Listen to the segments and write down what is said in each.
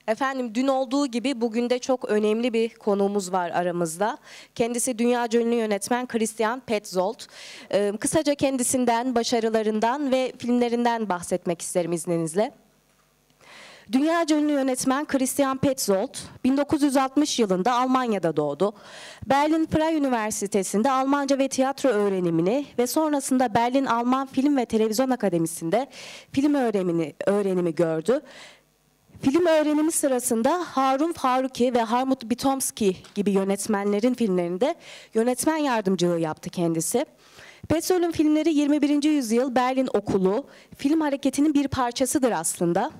Efendim dün olduğu gibi bugün de çok önemli bir konuğumuz var aramızda. Kendisi dünyaca ünlü yönetmen Christian Petzold. Kısaca kendisinden, başarılarından ve filmlerinden bahsetmek isterim izninizle. Dünyaca ünlü yönetmen Christian Petzold 1960 yılında Almanya'da doğdu. Berlin Freie Üniversitesi'nde Almanca ve tiyatro öğrenimini ve sonrasında Berlin Alman Film ve Televizyon Akademisi'nde film öğrenimi gördü. Film öğrenimi sırasında Harun Faruki ve Helmut Bitomski gibi yönetmenlerin filmlerinde yönetmen yardımcılığı yaptı kendisi. Petzold'un filmleri 21. yüzyıl Berlin Okulu, film hareketinin bir parçasıdır aslında.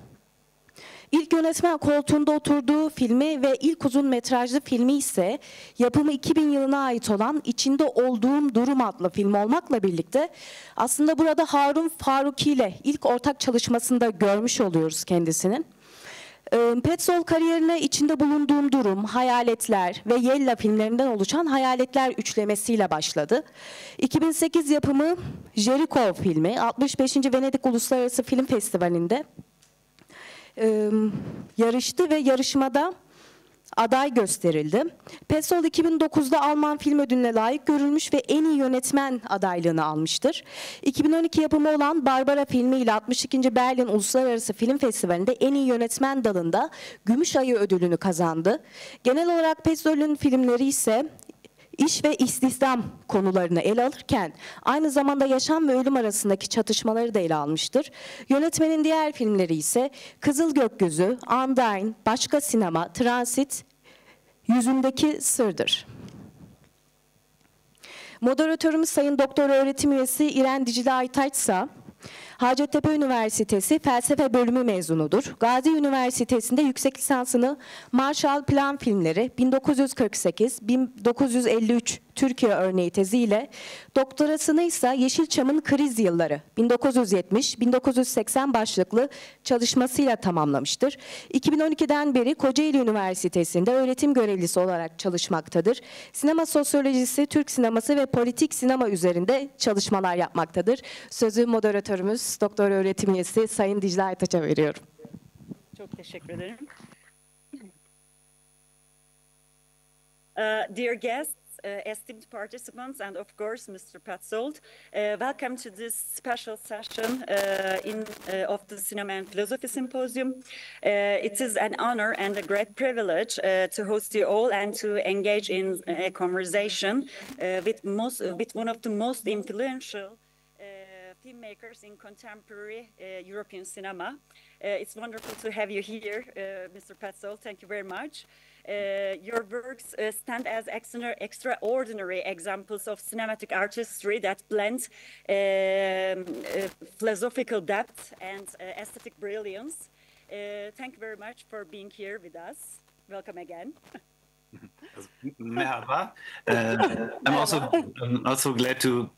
İlk yönetmen koltuğunda oturduğu filmi ve ilk uzun metrajlı filmi ise yapımı 2000 yılına ait olan İçinde Olduğum Durum adlı film olmakla birlikte aslında burada Harun Faruki ile ilk ortak çalışmasında görmüş oluyoruz kendisinin. Petzold kariyerine içinde bulunduğum durum, Hayaletler ve Yella filmlerinden oluşan Hayaletler üçlemesiyle başladı. 2008 yapımı Jericho filmi 65. Venedik Uluslararası Film Festivali'nde yarıştı ve yarışmada aday gösterildi. Petzold 2009'da Alman Film Ödülü'ne layık görülmüş ve en iyi yönetmen adaylığını almıştır. 2012 yapımı olan Barbara filmiyle 62. Berlin Uluslararası Film Festivali'nde en iyi yönetmen dalında Gümüş Ayı ödülünü kazandı. Genel olarak Petzold'un filmleri ise İş ve istihdam konularını ele alırken aynı zamanda yaşam ve ölüm arasındaki çatışmaları da ele almıştır. Yönetmenin diğer filmleri ise Kızıl Gökyüzü, Undine, Başka Sinema, Transit, Yüzündeki Sırdır. Moderatörümüz Sayın Doktor Öğretim Üyesi İren Dicle Aytaç ise Hacettepe Üniversitesi Felsefe bölümü mezunudur. Gazi Üniversitesi'nde yüksek lisansını Marshall Plan filmleri 1948-1953 Türkiye örneği teziyle, doktorasını ise Yeşilçam'ın kriz yılları 1970-1980 başlıklı çalışmasıyla tamamlamıştır. 2012'den beri Kocaeli Üniversitesi'nde öğretim görevlisi olarak çalışmaktadır. Sinema sosyolojisi, Türk sineması ve politik sinema üzerinde çalışmalar yapmaktadır. Sözü moderatörümüz, doktor öğretim üyesi Sayın Dicle Aytaç'a veriyorum. Çok teşekkür ederim. Dear guests, esteemed participants, and of course, Mr. Petzold, welcome to this special session of the Cinema and Philosophy Symposium. It is an honor and a great privilege to host you all and to engage in a conversation with one of the most influential filmmakers in contemporary European cinema. It's wonderful to have you here, Mr. Petzold. Thank you very much. Your works stand as extraordinary examples of cinematic artistry that blend philosophical depth and aesthetic brilliance. Thank you very much for being here with us. Welcome again. Merhaba. I'm also glad to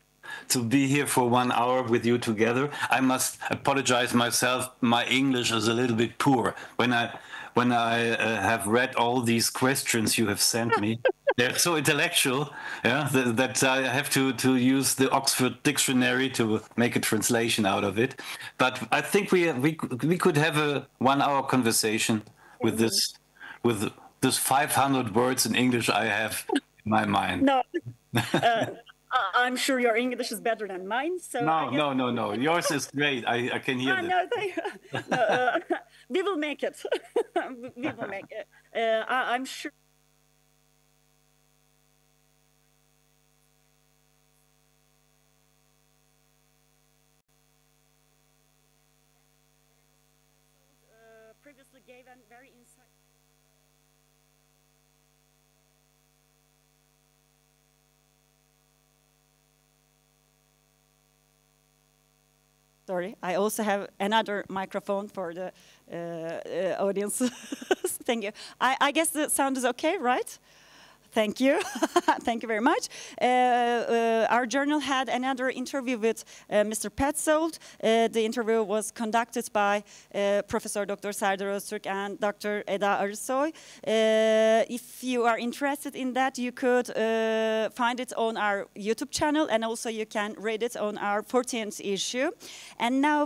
be here for 1 hour with you together. I must apologize myself. My English is a little bit poor. When I have read all these questions you have sent me, they're so intellectual, yeah, that I have to use the Oxford Dictionary to make a translation out of it. But I think we could have a 1 hour conversation with this 500 words in English I have in my mind. No. I'm sure your English is better than mine. So no. Yours is great. I can hear that. No, we will make it. We will make it. I'm sure. Previously gave a very insightful. Sorry, I also have another microphone for the audience. Thank you. I guess the sound is okay, right? Thank you. Thank you very much. Our journal had another interview with Mr. Petzold. The interview was conducted by Professor Dr. Serdar Öztürk and Dr. Eda Arısoy. If you are interested in that, you could find it on our YouTube channel, and also you can read it on our 14th issue. And now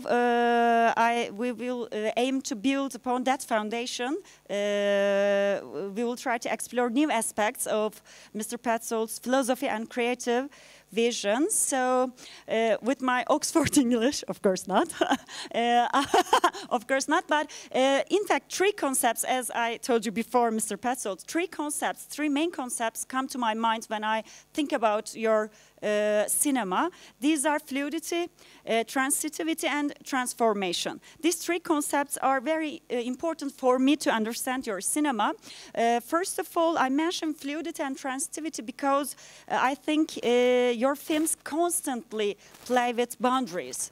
we will aim to build upon that foundation we will try to explore new aspects of Mr. Petzold's philosophy and creative vision. So, with my Oxford English, of course not, of course not, but in fact, three concepts, as I told you before, Mr. Petzold, three main concepts come to my mind when I think about your cinema. These are fluidity, transitivity, and transformation. These three concepts are very important for me to understand your cinema. First of all, I mentioned fluidity and transitivity because I think your films constantly play with boundaries.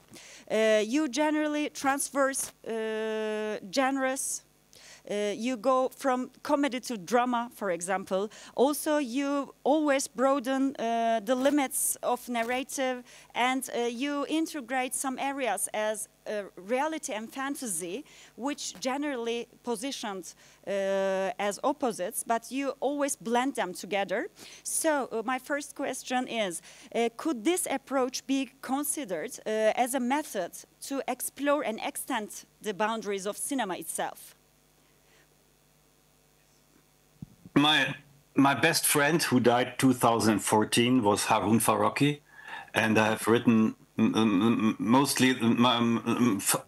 You generally transverse genres. You go from comedy to drama, for example. Also, you always broaden the limits of narrative, and you integrate some areas as reality and fantasy, which generally positioned as opposites, but you always blend them together. So my first question is, could this approach be considered as a method to explore and extend the boundaries of cinema itself? My best friend, who died 2014, was Harun Farocki, and I have written mostly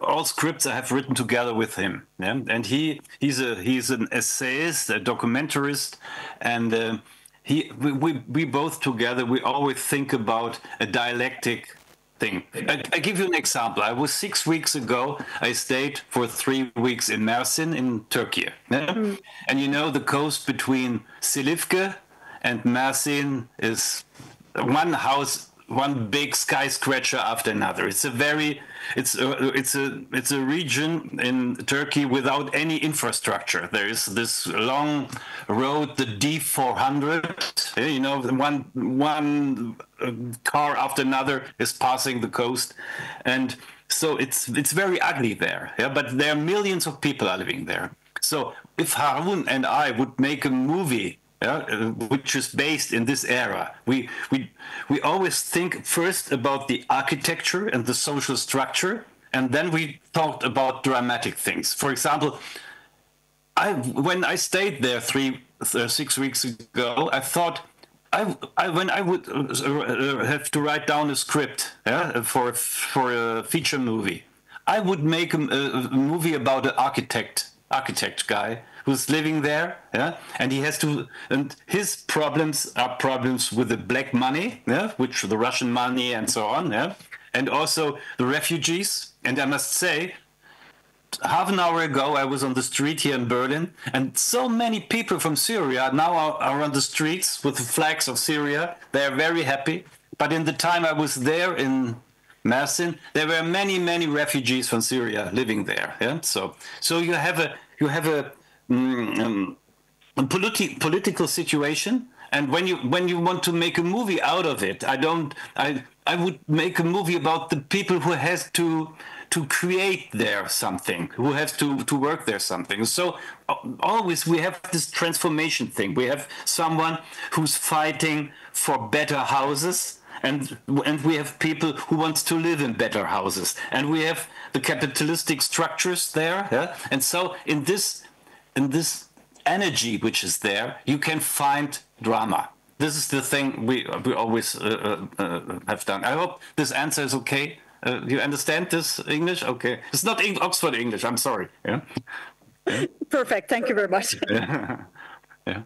all scripts I have written together with him. Yeah? And he's an essayist, a documentarist, and we both together, we always think about a dialectic thing. I give you an example. I was 6 weeks ago, I stayed for 3 weeks in Mersin in Turkey. Yeah? And you know, the coast between Silifke and Mersin is one house, one big skyscraper after another. It's a region in Turkey without any infrastructure. There is this long road, the D400. You know, one car after another is passing the coast, and so it's very ugly there. Yeah, but there are millions of people are living there. So if Harun and I would make a movie, which is based in this era, we always think first about the architecture and the social structure, and then we thought about dramatic things. For example, when I stayed there 6 weeks ago, I thought when I would have to write down a script for a feature movie, I would make a movie about an architect guy who's living there, and he has to, and his problems are problems with the black money, which the Russian money and so on, and also the refugees. And I must say, half an hour ago, I was on the street here in Berlin, and so many people from Syria now are on the streets with the flags of Syria. They are very happy. But in the time I was there in Mersin, there were many, many refugees from Syria living there. Yeah? So you have a political situation, and when you want to make a movie out of it, I would make a movie about the people who has to create there something, who have to work there something. So always we have this transformation thing. We have someone who's fighting for better houses, and we have people who want to live in better houses, and we have the capitalistic structures there. Yeah? And so in this energy which is there, you can find drama. This is the thing we always have done. I hope this answer is okay. You understand this English? Okay. It's not Oxford English, I'm sorry. Yeah. Perfect. Thank you very much. Yeah. Yeah.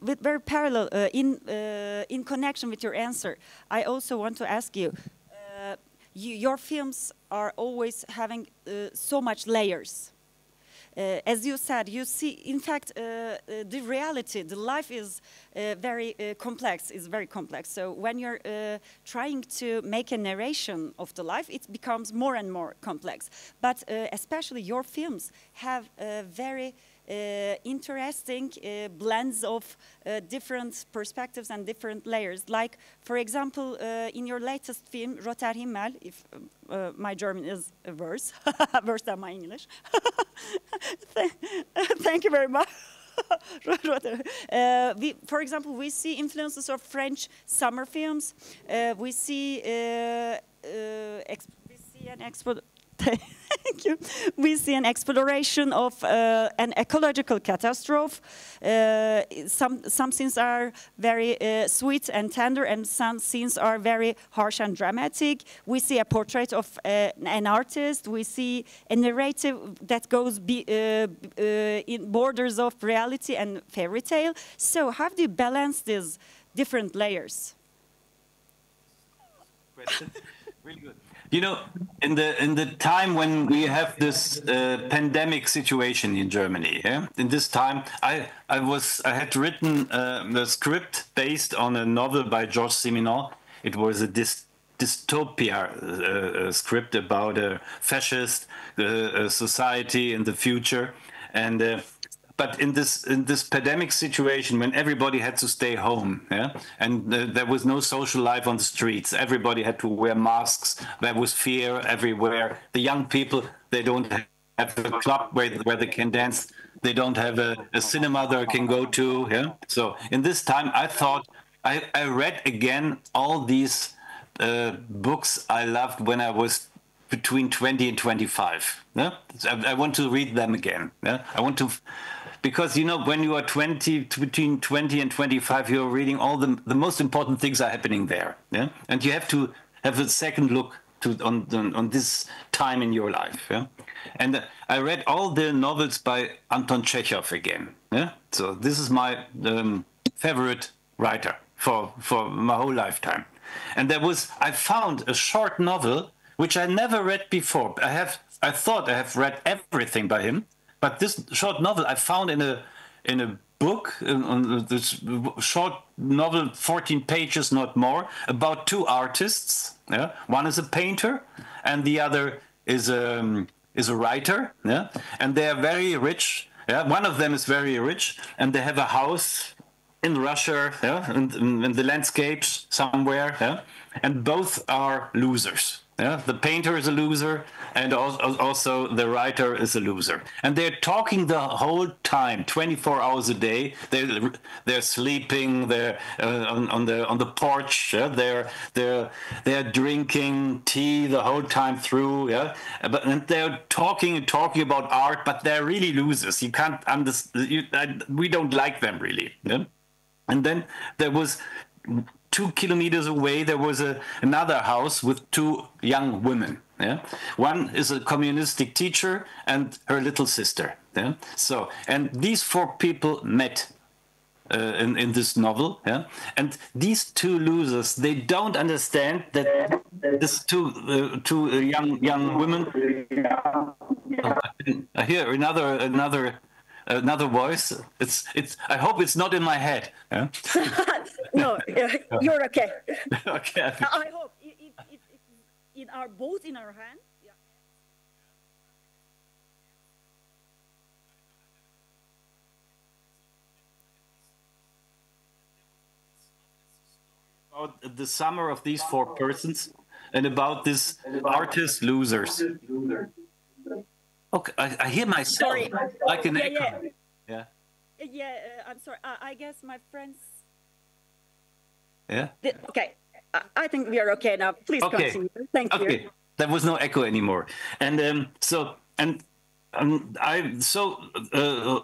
With very parallel, in connection with your answer, I also want to ask you, your films are always having so much layers. As you said, you see, in fact, the reality, the life is very complex, is very complex. So when you're trying to make a narration of the life, it becomes more and more complex. But especially your films have very interesting blends of different perspectives and different layers. Like, for example, in your latest film, Roter Himmel, if my German is worse, worse than my English. Thank you very much. For example, we see influences of French summer films. We see an expo. Thank you. We see an exploration of an ecological catastrophe. Some scenes are very sweet and tender, and some scenes are very harsh and dramatic. We see a portrait of an artist. We see a narrative that goes in borders of reality and fairy tale. So how do you balance these different layers? Question. Really good. You know, in the time when we have this pandemic situation in Germany, yeah? In this time, I had written a script based on a novel by Georges Simenon. It was a dystopia script about a fascist society in the future, and. But in this pandemic situation, when everybody had to stay home, yeah, and there was no social life on the streets, everybody had to wear masks. There was fear everywhere. The young people, they don't have a club where they can dance. They don't have a cinema they can go to. Yeah. So in this time, I thought I read again all these books I loved when I was between 20 and 25. Yeah. I want to read them again. Yeah. I want to. Because, you know, when you are between 20 and 25, you're reading all the most important things are happening there. Yeah? And you have to have a second look on this time in your life. Yeah? And I read all the novels by Anton Chekhov again. Yeah? So this is my favorite writer for my whole lifetime. And I found a short novel, which I never read before. I thought I have read everything by him. But this short novel I found in a book, this short novel, 14 pages, not more, about two artists. Yeah? One is a painter, and the other is a writer. Yeah? And they are very rich. Yeah? One of them is very rich, and they have a house in Russia, yeah? in the landscapes somewhere. Yeah? And both are losers. Yeah, the painter is a loser, and also the writer is a loser. And they're talking the whole time, 24 hours a day. They're sleeping. They're on the porch. Yeah? They're drinking tea the whole time through. Yeah, and they're talking about art, but they're really losers. You can't understand. We don't like them really. Yeah? And then there was 2 kilometers away, there was another house with two young women. Yeah? One is a communistic teacher and her little sister. Yeah? So, and these four people met in this novel. Yeah? And these two losers, they don't understand that these two young women. I hear another voice. It's. I hope it's not in my head. Yeah? No, you're okay. Okay. I hope if both in our hand. Yeah. About the summer of these four persons and about this artist losers. Okay, I hear myself. Sorry. Like an echo. Yeah. Yeah, I'm sorry. I guess my friends. Yeah. Okay. I think we are okay now. Please continue. Thank you. Okay. There was no echo anymore. And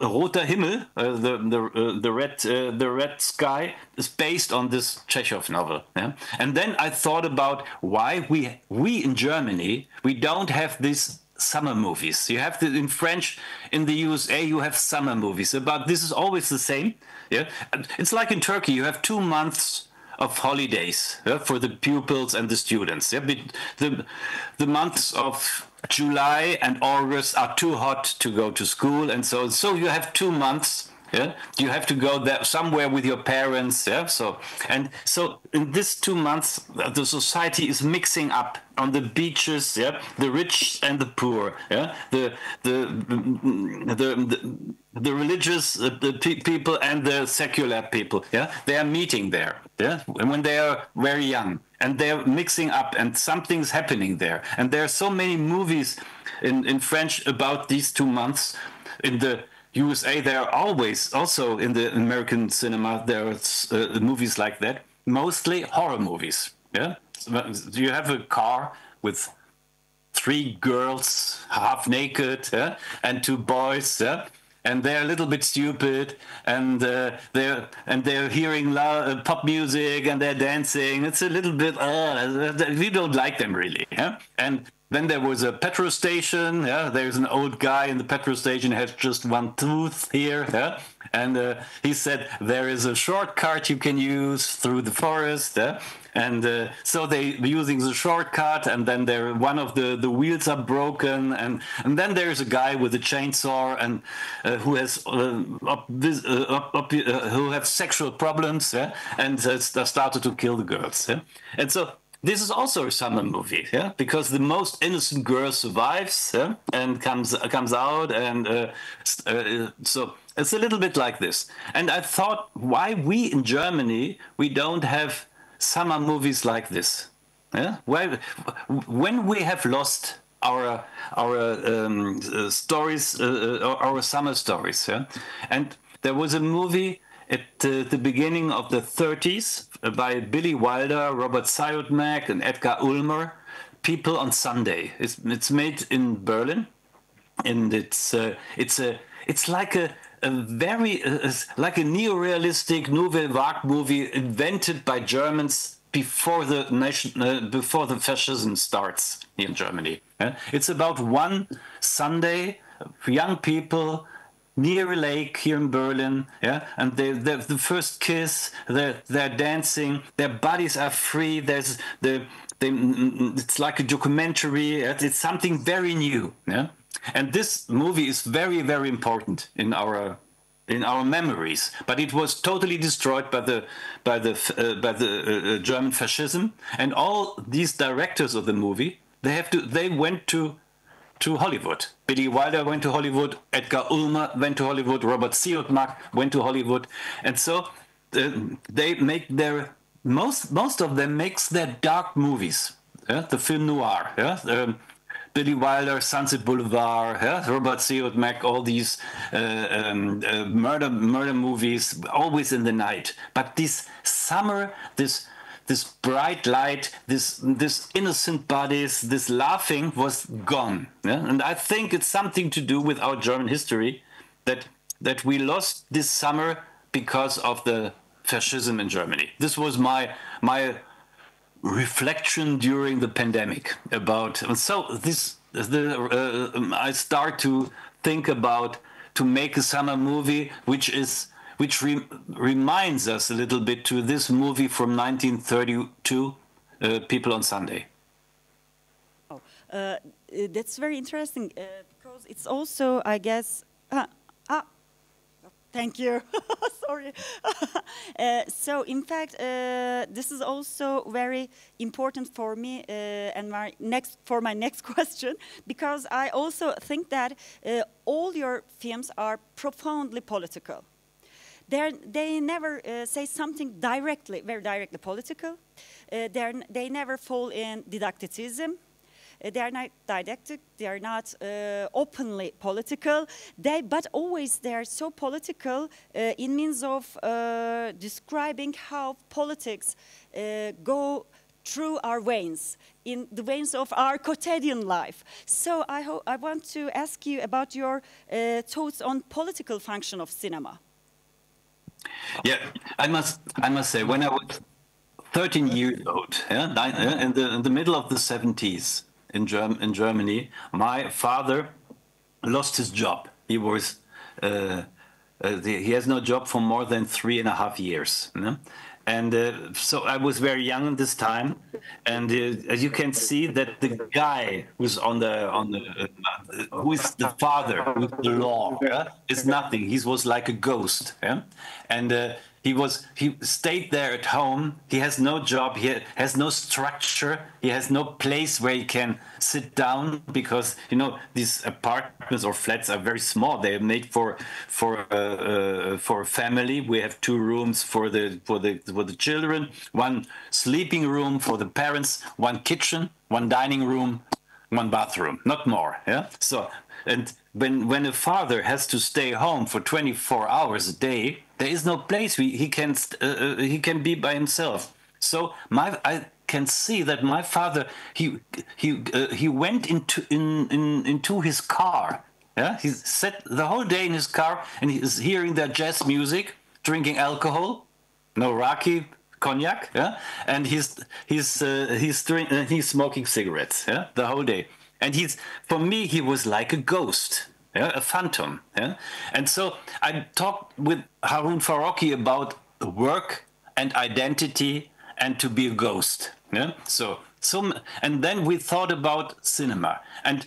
Roter Himmel, the red sky, is based on this Chekhov novel. Yeah? And then I thought about why we in Germany, we don't have these summer movies. You have in French, in the USA, you have summer movies. But this is always the same. Yeah, it's like in Turkey. You have 2 months of holidays, yeah, for the pupils and the students. Yeah? The months of July and August are too hot to go to school, and so you have 2 months. Yeah, you have to go there somewhere with your parents. Yeah, so in this 2 months, the society is mixing up on the beaches. Yeah, the rich and the poor. Yeah, the religious people and the secular people. Yeah, they are meeting there. Yeah, when they are very young, and they're mixing up, and something's happening there. And there are so many movies in French about these 2 months. In USA, there are always, also in the American cinema, there's movies like that, mostly horror movies. Yeah, you have a car with three girls half naked, yeah, and two boys, yeah, and they're a little bit stupid, and they're hearing loud, pop music, and they're dancing. It's a little bit we don't like them really, yeah. And then there was a petrol station. Yeah, there's an old guy in the petrol station, has just one tooth here. Yeah, and he said there is a shortcut you can use through the forest. Yeah? And so they were using the shortcut, and then one of the wheels are broken, and then there's a guy with a chainsaw and who has who have sexual problems, yeah, and started to kill the girls. Yeah? And so this is also a summer movie, yeah, because the most innocent girl survives, yeah, and comes out, and so it's a little bit like this. And I thought, why we in Germany we don't have summer movies like this? Yeah, when we have lost our stories, our summer stories, yeah, and there was a movie at the beginning of the 30s by Billy Wilder, Robert Siodmak, and Edgar Ulmer, People on Sunday. It's made in Berlin, and it's like a very like a neo-realistic Nouvelle Vague movie invented by Germans before before the fascism starts in Germany. Yeah? It's about one Sunday, young people near a lake here in Berlin, yeah, and the first kiss, they're dancing, their bodies are free. It's like a documentary. It's something very new, yeah. And this movie is very, very important in our memories. But it was totally destroyed by the German fascism. And all these directors of the movie, they went to Hollywood. Billy Wilder went to Hollywood, Edgar Ulmer went to Hollywood, Robert Siodmak went to Hollywood, and so they make most of them makes their dark movies, yeah? The film noir, yeah? Billy Wilder, Sunset Boulevard, yeah? Robert Siodmak, all these murder movies, always in the night. But this summer, this bright light, this innocent bodies, this laughing was gone. Yeah? And I think it's something to do with our German history that we lost this summer because of the fascism in Germany. This was my reflection during the pandemic about. And so I start to think about to make a summer movie which reminds us a little bit to this movie from 1932, People on Sunday. Oh, that's very interesting because it's also, I guess, thank you. Sorry. So, in fact, this is also very important for me and my next question, because I also think that all your films are profoundly political. They never say something very directly political. They never fall in didacticism. They are not didactic. They are not openly political. But always they are so political in means of describing how politics go through our veins, in the veins of our quotidian life. So I want to ask you about your thoughts on political function of cinema. Yeah, I must say, when I was 13 years old, yeah, in the middle of the 70s in Germany, my father lost his job. He was he has no job for more than 3.5 years. You know? And so I was very young at this time, and as you can see, that the guy who's who is the father with the law, yeah, is nothing. He was like a ghost, yeah? And he stayed there at home. He has no job. He has no structure. He has no place where he can sit down, because these apartments or flats are very small. They are made for a family. We have 2 rooms for the children, 1 sleeping room for the parents, 1 kitchen, 1 dining room, 1 bathroom, not more. Yeah. So, and when a father has to stay home for 24 hours a day, there is no place he can be by himself. So I can see that my father he went into his car. Yeah, he sat the whole day in his car and he is hearing that jazz music, drinking alcohol, no raki, cognac, yeah, and he's smoking cigarettes, yeah, the whole day. And for me, he was like a ghost, yeah, a phantom, yeah. And so I talked with Harun Farocki about work and identity and to be a ghost, yeah. And then we thought about cinema, and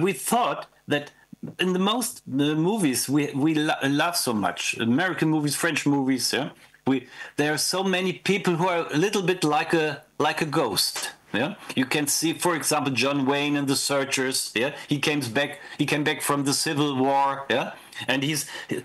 we thought that in the movies we love so much, American movies, French movies, yeah. There are so many people who are a little bit like a ghost. Yeah, you can see, for example, John Wayne in The Searchers. Yeah, he came back from the Civil War. Yeah, and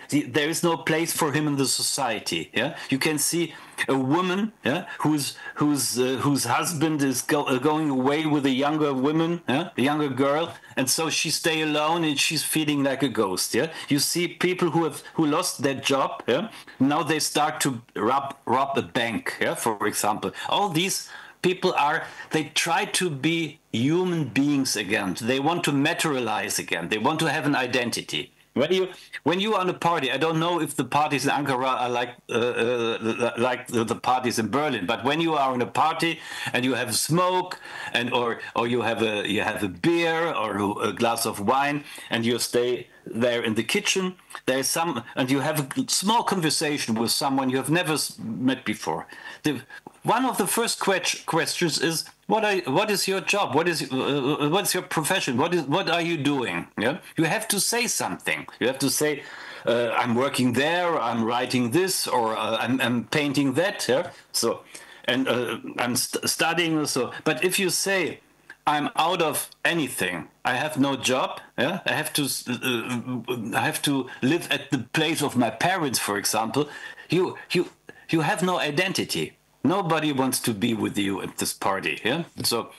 there is no place for him in the society. Yeah, you can see a woman, yeah, whose husband is going away with a younger woman, yeah, a younger girl, and so she stay alone and she's feeling like a ghost. Yeah, you see people who lost their job. Yeah, now they start to rob a bank. Yeah, for example, all these people they try to be human beings again. They want to materialize again. They want to have an identity. When you are on a party, I don't know if the parties in Ankara are like the parties in Berlin, but when you are in a party and you have smoke or you have a beer or a glass of wine and you stay there in the kitchen, and you have a small conversation with someone you have never met before. One of the first questions is, what is your job? What's your profession? What are you doing? Yeah, you have to say something. You have to say, I'm working there, I'm writing this, or I'm painting that. Yeah, so, and I'm studying. So, but if you say, I'm out of anything, I have no job. Yeah, I have to live at the place of my parents, for example. You have no identity. Nobody wants to be with you at this party. Yeah. So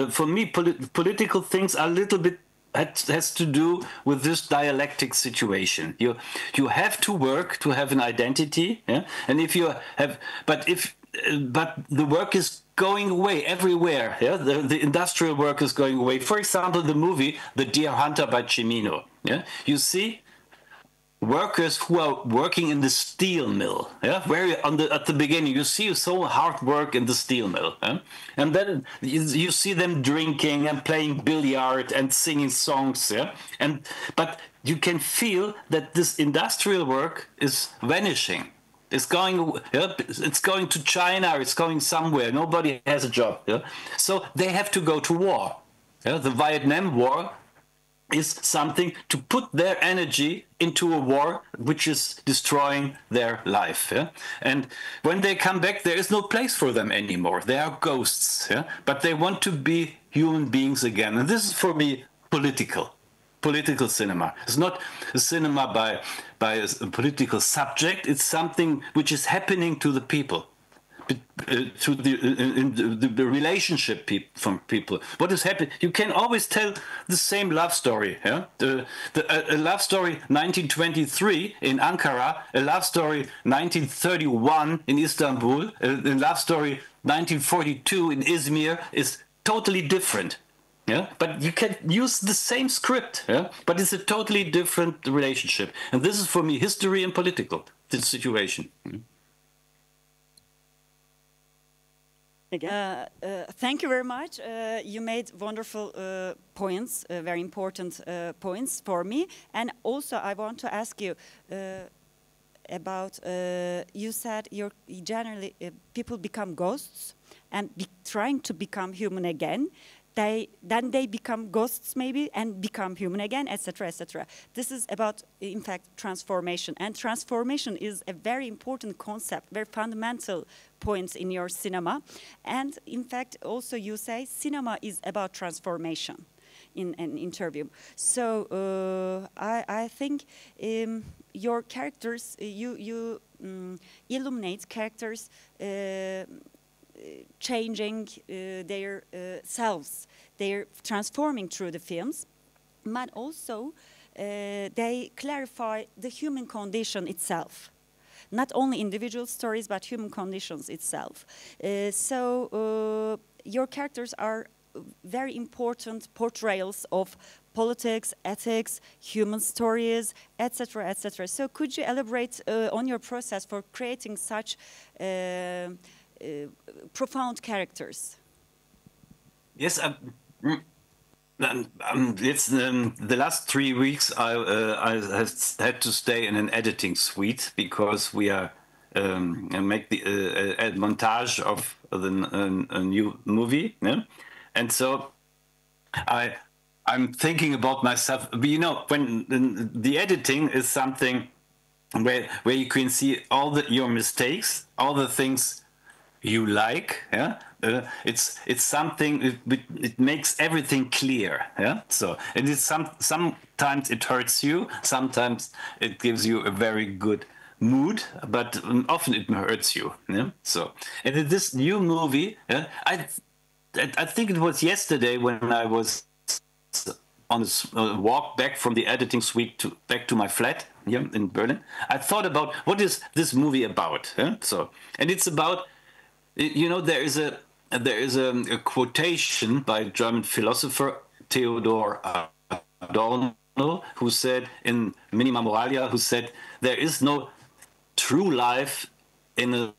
for me, political things are a little bit has to do with this dialectic situation. You have to work to have an identity. Yeah. And if you have, but the work is going away everywhere. Yeah. The industrial work is going away. For example, the movie The Deer Hunter by Cimino. Yeah. You see workers who are working in the steel mill, yeah, where at the beginning you see so hard work in the steel mill, yeah? And then you see them drinking and playing billiard and singing songs, yeah, but you can feel that this industrial work is vanishing. It's going, yeah? It's going to China. It's going somewhere. Nobody has a job, yeah? So they have to go to war. Yeah? The Vietnam War is something to put their energy into a war which is destroying their life. Yeah? And when they come back, there is no place for them anymore. They are ghosts, yeah? But they want to be human beings again. And this is, for me, political cinema. It's not a cinema by a political subject. It's something which is happening to the people. To the relationship from people. What is happening? You can always tell the same love story. Yeah? A love story 1923 in Ankara, a love story 1931 in Istanbul, a love story 1942 in Izmir is totally different. Yeah? But you can use the same script, yeah? But it's a totally different relationship. And this is, for me, history and political situation. Thank you very much. You made wonderful points, very important points for me. And also, I want to ask you about, you said generally people become ghosts and trying to become human again. Then they become ghosts maybe and become human again, etc., etc. This is about, in fact, transformation. And transformation is a very important concept, very fundamental point in your cinema. And in fact, also you say cinema is about transformation in an interview. So I think your characters, you illuminate characters changing their selves. They're transforming through the films. but also they clarify the human condition itself. Not only individual stories, but human conditions itself. Your characters are very important portrayals of politics, ethics, human stories, etc., etc. So could you elaborate on your process for creating such profound characters? Yes, it's the last 3 weeks I had to stay in an editing suite because we are make the montage of a new movie, yeah? And so I'm thinking about myself. You know, when the editing is something where you can see all your mistakes, all the things you like, yeah. It's something. It makes everything clear, yeah. So and it's sometimes it hurts you, sometimes it gives you a very good mood, but often it hurts you, yeah. So and in this new movie, yeah, I think it was yesterday when I was on a walk back from the editing suite back to my flat here in Berlin. I thought about what is this movie about, yeah? So and it's about. You know, there is a quotation by a German philosopher Theodor Adorno, who said in Minima Moralia, who said there is no true life in a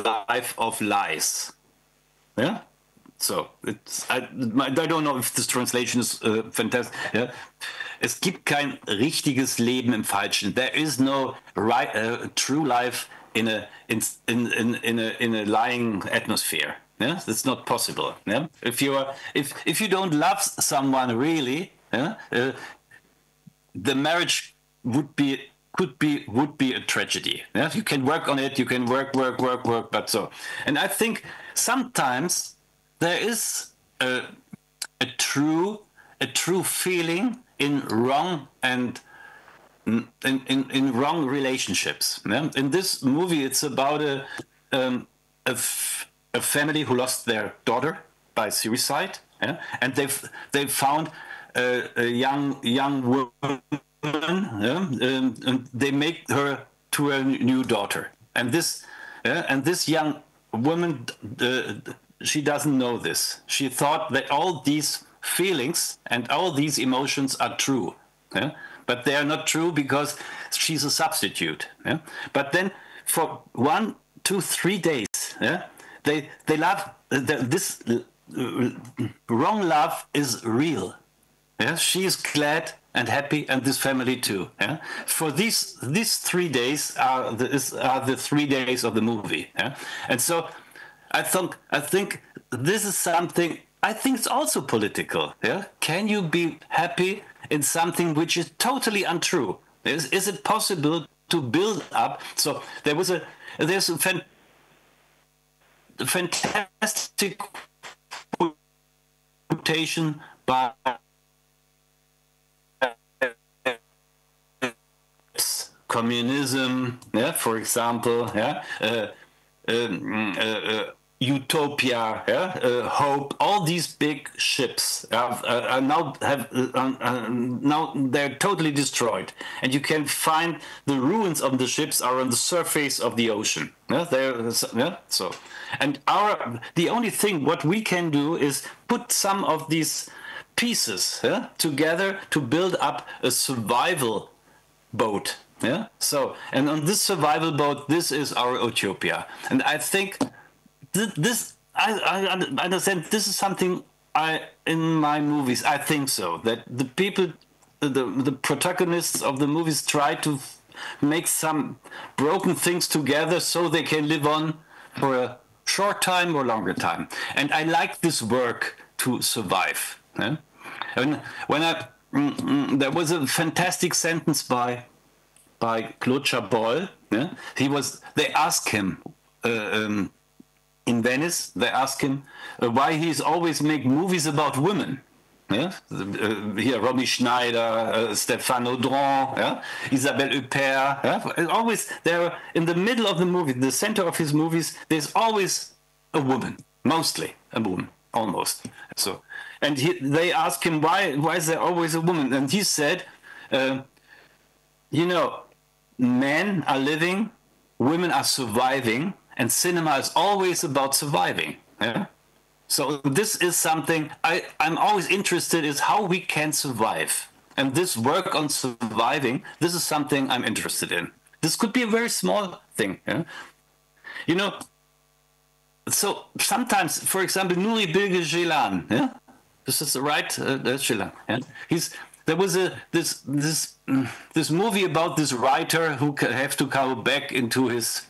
life of lies. Yeah. So I don't know if this translation is fantastic. Yeah? Es gibt kein richtiges Leben im Falschen. There is no true life in a lying atmosphere. Yeah, that's not possible. Yeah, if you don't love someone really, yeah, the marriage would be a tragedy. Yeah, you can work on it. You can work, but so. And I think sometimes there is a true feeling in wrong and in wrong relationships. Yeah? In this movie, it's about a family who lost their daughter by suicide, yeah? And they've found a young woman, yeah? And they make her to a new daughter. And this young woman, she doesn't know this. She thought that all these feelings and all these emotions are true. Yeah? But they are not true because she's a substitute. Yeah? But then for 1, 2, 3 days, yeah, they love this wrong love is real. Yeah? She is glad and happy, and this family too. Yeah? For these 3 days are the 3 days of the movie. Yeah? And so I think this is something. I think it's also political. Yeah? Can you be happy in something which is totally untrue? Is it possible to build up? So there's a fantastic quotation by communism, yeah, for example, yeah. Utopia, yeah? Hope, all these big ships are now now they're totally destroyed, and you can find the ruins of the ships are on the surface of the ocean. Yeah, yeah? So, and the only thing what we can do is put some of these pieces, yeah, together to build up a survival boat. Yeah. So, and on this survival boat, this is our utopia, and I think. I understand this is something in my movies I think so, that the people, the protagonists of the movies try to make some broken things together so they can live on for a short time or longer time, and I like this work to survive. Yeah? And when there was a fantastic sentence by Claude Chabrol. Yeah? They asked him. In Venice, they ask him why he's always make movies about women. Yeah? Here, Romy Schneider, Stéphane Audran, yeah? Isabelle Huppert. Yeah? Always, they're in the middle of the movie, the center of his movies, there's always a woman, mostly a woman. almost. So, and they asked him why is there always a woman, and he said, you know, men are living, women are surviving, and cinema is always about surviving. Yeah? So this is something I'm always interested is how we can survive. And this work on surviving, this is something I'm interested in. This could be a very small thing. Yeah? You know, so sometimes, for example, Nuri Bilge Ceylan, yeah? This is right, Ceylan. Yeah? There was this movie about this writer who have to come back into his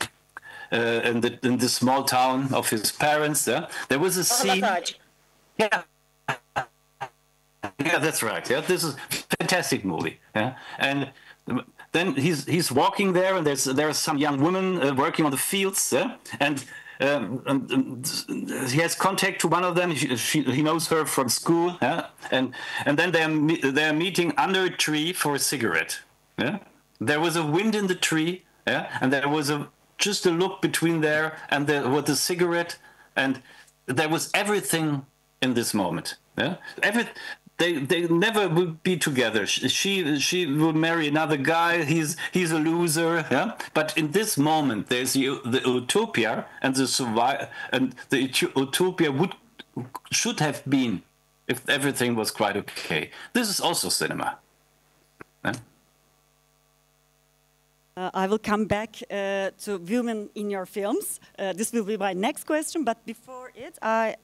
in the small town of his parents. Yeah? There was a scene. Aytaç. Yeah. Yeah, that's right. Yeah, this is a fantastic movie. Yeah, and then he's walking there, and there's some young women working on the fields. Yeah, and he has contact to one of them. He knows her from school. Yeah, and then they're meeting under a tree for a cigarette. Yeah, there was a wind in the tree. Yeah, and there was just a look between there and with the cigarette, and there was everything in this moment. Yeah, They never will be together. She will marry another guy. He's a loser. Yeah. But in this moment, there's the utopia and the utopia should have been if everything was quite okay. This is also cinema. Yeah? I will come back to women in your films. This will be my next question. But before it, I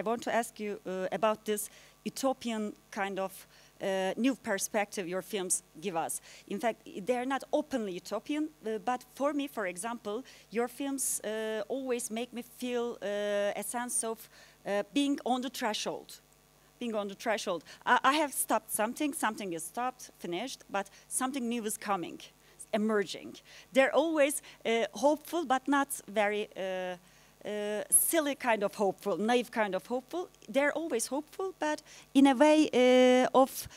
want to ask you about this utopian kind of new perspective your films give us. In fact, they're not openly utopian, but for me, for example, your films always make me feel a sense of being on the threshold. Being on the threshold. I have stopped something is stopped, finished, but something new is coming, emerging. They're always hopeful, but not very silly kind of hopeful, naive kind of hopeful. They're always hopeful, but in a way of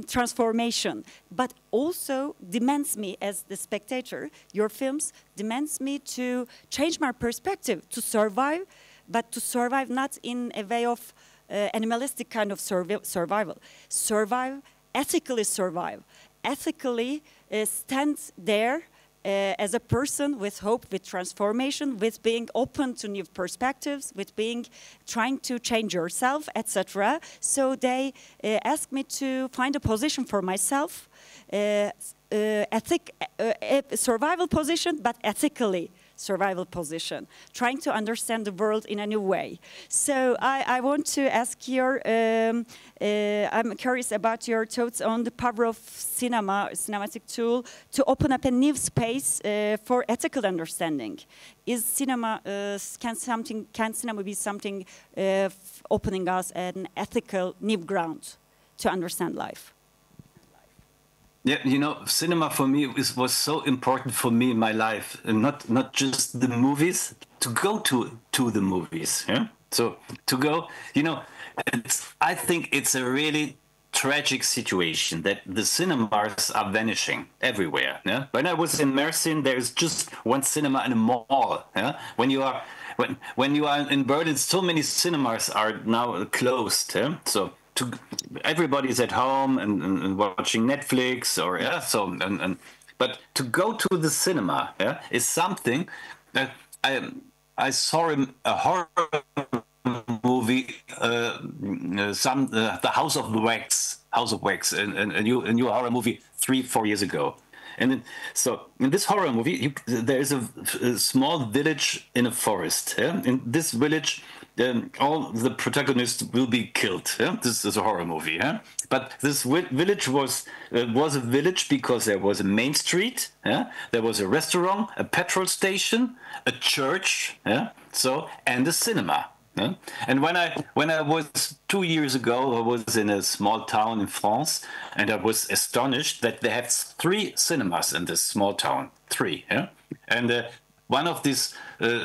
transformation. But also demands me as the spectator, your films demands me to change my perspective, to survive, but to survive not in a way of animalistic kind of survival. Survive, ethically survive. Ethically stand there as a person with hope, with transformation, with being open to new perspectives, with trying to change yourself, etc. So they ask me to find a position for myself, survival position, but ethically survival position, trying to understand the world in a new way. So I want to ask I'm curious about your thoughts on the power of cinematic tool to open up a new space for ethical understanding. Is cinema, can cinema be something opening us an ethical new ground to understand life? Yeah, you know, cinema for me was so important for me in my life, and not just the movies. To go to the movies, yeah. So to go, you know, I think it's a really tragic situation that the cinemas are vanishing everywhere. Yeah. When I was in Mersin, there's just one cinema in a mall. Yeah. When you are in Berlin, so many cinemas are now closed. Yeah. So. Everybody's at home and watching Netflix but to go to the cinema, yeah, is something that I saw a horror movie, the House of Wax, a new horror movie 3-4 years ago. And so in this horror movie, there is a small village in a forest. Yeah? In this village, all the protagonists will be killed. Yeah? This is a horror movie. Yeah? But this village was a village because there was a main street. Yeah? There was a restaurant, a petrol station, a church, yeah? And a cinema. Yeah? And when I was 2 years ago, I was in a small town in France, and I was astonished that they had 3 cinemas in this small town. 3, yeah. And one of these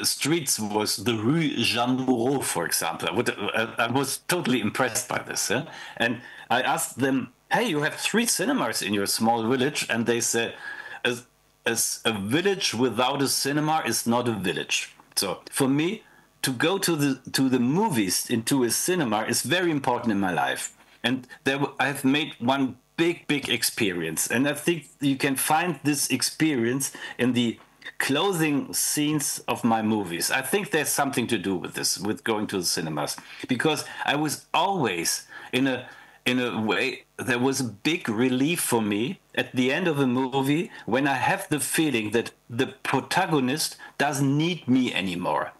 streets was the Rue Jean Moreau, for example. I was totally impressed by this. Yeah? And I asked them, "Hey, you have 3 cinemas in your small village?" And they said, "As a village without a cinema is not a village." So for me, to go to the movies, into a cinema, is very important in my life. And I've made one big experience, and I think you can find this experience in the closing scenes of my movies. I think there's something to do with this, with going to the cinemas, because I was always in a way, there was a big relief for me at the end of a movie when I have the feeling that the protagonist doesn't need me anymore.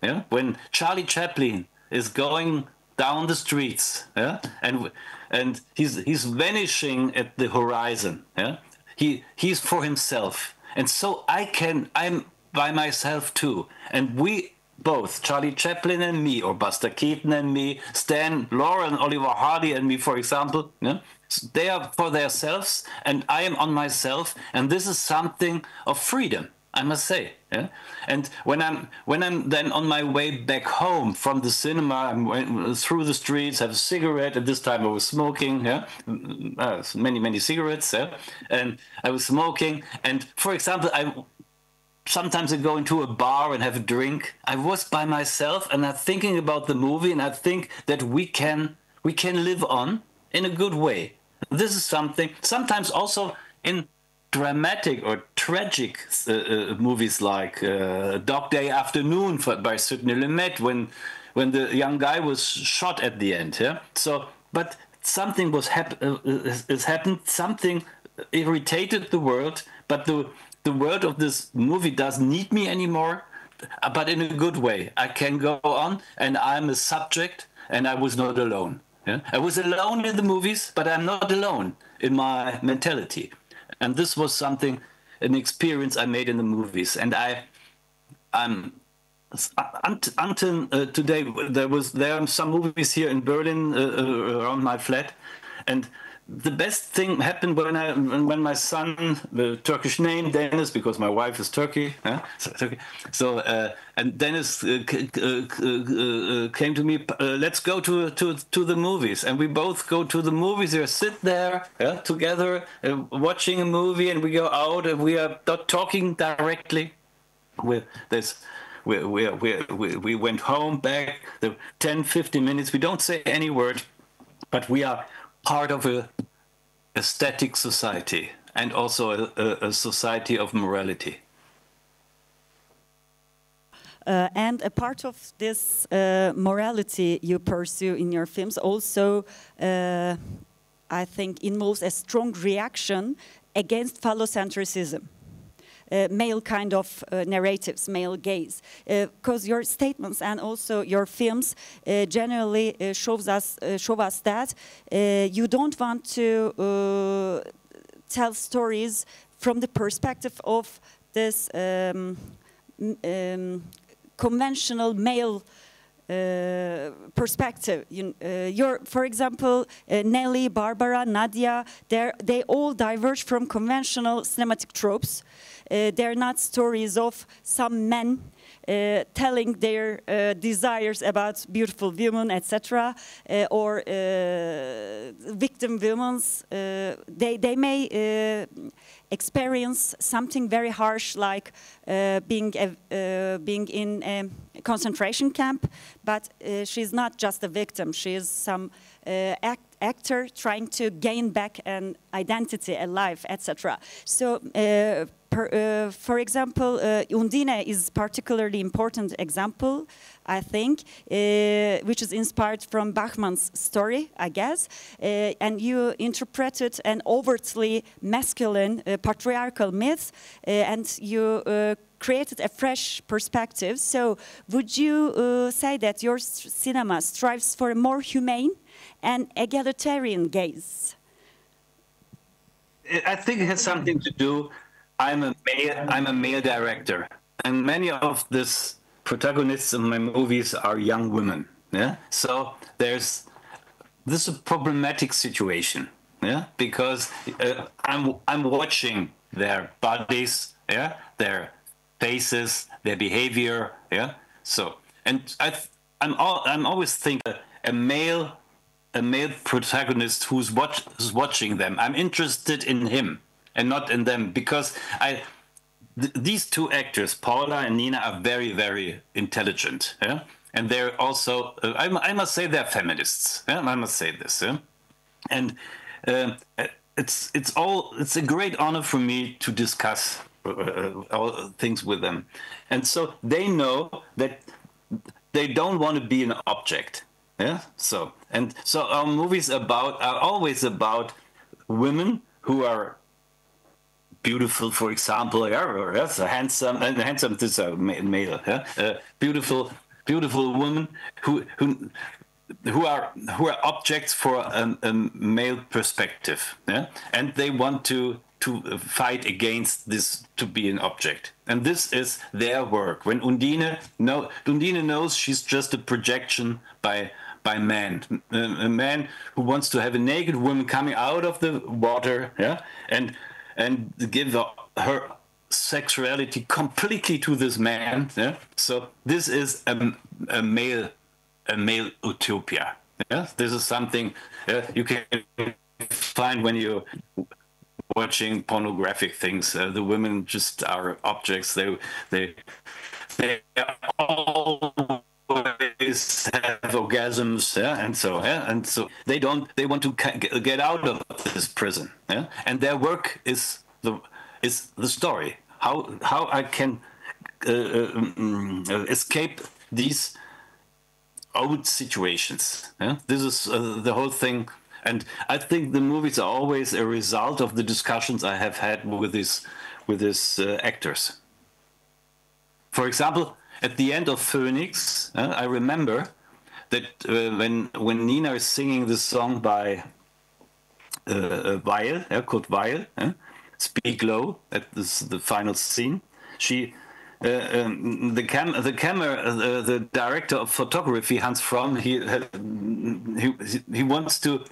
Yeah? When Charlie Chaplin is going down the streets, yeah, and he's vanishing at the horizon, yeah, he's for himself, and so I'm by myself too, and we both, Charlie Chaplin and me, or Buster Keaton and me, Stan Laurel and Oliver Hardy and me, for example, yeah, they are for themselves, and I am on myself, and this is something of freedom, I must say. Yeah? And when I'm then on my way back home from the cinema, I'm through the streets, have a cigarette. At this time, I was smoking. Yeah, many cigarettes. Yeah, and I was smoking. And for example, sometimes I go into a bar and have a drink. I was by myself, and I'm thinking about the movie, and I think that we can live on in a good way. This is something. Sometimes also in dramatic or tragic movies like Dog Day Afternoon by Sidney Lumet, when the young guy was shot at the end. Yeah. So, but something has happened. Something irritated the world. But the world of this movie doesn't need me anymore. But in a good way. I can go on, and I'm a subject, and I was not alone. Yeah. I was alone in the movies, but I'm not alone in my mentality. And this was an experience I made in the movies. And until today, there are some movies here in Berlin around my flat, and the best thing happened when my son, the Turkish name Dennis, because my wife is Turkey, so and Dennis came to me. Let's go to the movies, and we both go to the movies. We sit there together, watching a movie, and we go out, and we are not talking directly. We went home back the 10-15 minutes. We don't say any word, but we are part of a static society, and also a society of morality. And a part of this morality you pursue in your films also, I think, involves a strong reaction against phallocentrism. Male kind of narratives, male gaze, because your statements and also your films generally show us that you don't want to tell stories from the perspective of this conventional male perspective. For example, Nelly, Barbara, Nadia, they all diverge from conventional cinematic tropes. They're not stories of some men telling their desires about beautiful women, etc., or victim women. They may experience something very harsh, like being in a concentration camp, but she's not just a victim. She is some actor trying to gain back an identity, a life, etc. So. For example, Undine is particularly important example, I think, which is inspired from Bachmann's story, I guess, and you interpreted an overtly masculine patriarchal myth, and you created a fresh perspective. So would you say that your cinema strives for a more humane and egalitarian gaze? I think it has something to do. I'm a male director, and many of these protagonists in my movies are young women. Yeah, so this is a problematic situation. Yeah, because I'm watching their bodies, yeah, their faces, their behavior. Yeah, so and I'm always thinking a male protagonist who's watching them. I'm interested in him and not in them, because these two actors, Paula and Nina, are very, very intelligent. Yeah? And they're also, I must say, they're feminists. Yeah? I must say this. Yeah? And it's a great honor for me to discuss all things with them. And so they know that they don't want to be an object. Yeah. So our movies are always about women who are beautiful, for example, or yes, handsome. This is a male. Yeah? Beautiful women who are objects for a male perspective. Yeah? And they want to fight against this, to be an object. And this is their work. When Undine knows she's just a projection by man, a man who wants to have a naked woman coming out of the water, yeah, and give her sexuality completely to this man. Yeah? So this is a male utopia. Yeah? This is something you can find when you watching pornographic things. The women just are objects. They always have orgasms, yeah, and so they want to get out of this prison, yeah, and their work is the story. How I can escape these old situations. Yeah? This is the whole thing. And I think the movies are always a result of the discussions I have had with these actors. For example, at the end of Phoenix, I remember that when Nina is singing the song by Weil, Kurt Weil, "Speak Low," that is the final scene. The director of photography, Hans Fromm, he wants to.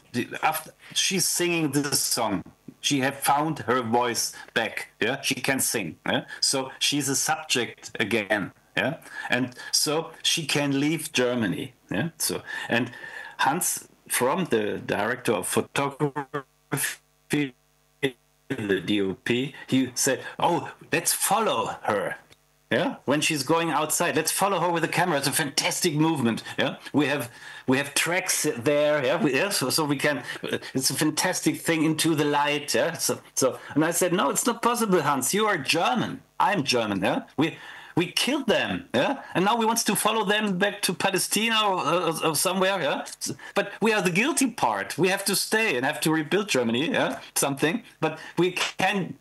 After she's singing this song, she have found her voice back. Yeah, she can sing. Yeah? So she's a subject again. Yeah, and so she can leave Germany. Yeah, so and Hans Fromm, the director of photography, the DOP, he said, "Oh, let's follow her." Yeah, when she's going outside, let's follow her with the camera. It's a fantastic movement. Yeah, we have tracks there. Yeah, so we can. It's a fantastic thing into the light. Yeah, so and I said, no, it's not possible, Hans. You are German. I'm German. Yeah, we killed them. Yeah, and now we want to follow them back to Palestine or somewhere. Yeah, but we are the guilty part. We have to stay and have to rebuild Germany. Yeah, something. But we can't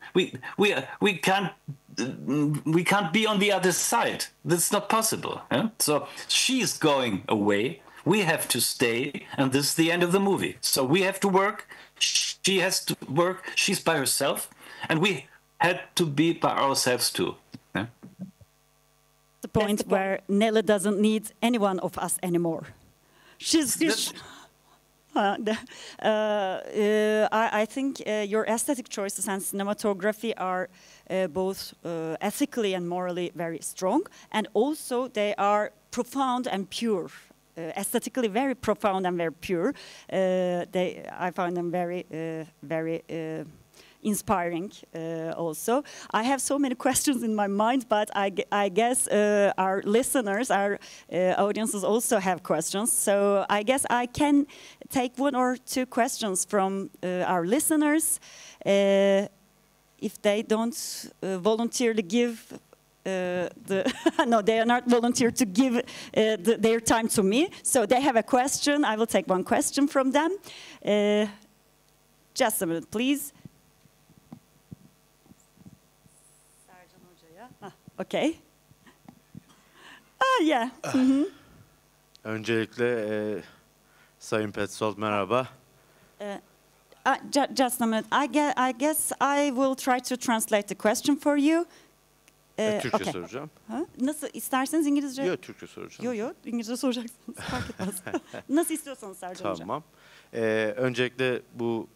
be on the other side. That's not possible. Yeah? So she's going away. We have to stay, and this is the end of the movie. So we have to work. She has to work. She's by herself, and we had to be by ourselves too. Yeah? The point where Nelle doesn't need any one of us anymore. I think your aesthetic choices and cinematography are both ethically and morally very strong, and also they are profound and pure. Aesthetically very profound and very pure. I find them very inspiring also. I have so many questions in my mind, but I guess our listeners, our audiences also have questions. So I guess I can take one or two questions from our listeners. If they don't voluntarily give no, they are not volunteered to give their time to me. So they have a question. I will take one question from them. Just a minute, please. Okay. Yeah. Öncelikle Sayın Petzold merhaba. Just a minute. I guess I will try to translate the question for you. Türkçe Okay. soracağım. Ha? Nasıl isterseniz İngilizce? Yok, Türkçe soracağım. Yok, İngilizce soracaksınız. Fark etmez. Nasıl istiyorsanız Sercan Hocam. Tamam. Öncelikle bu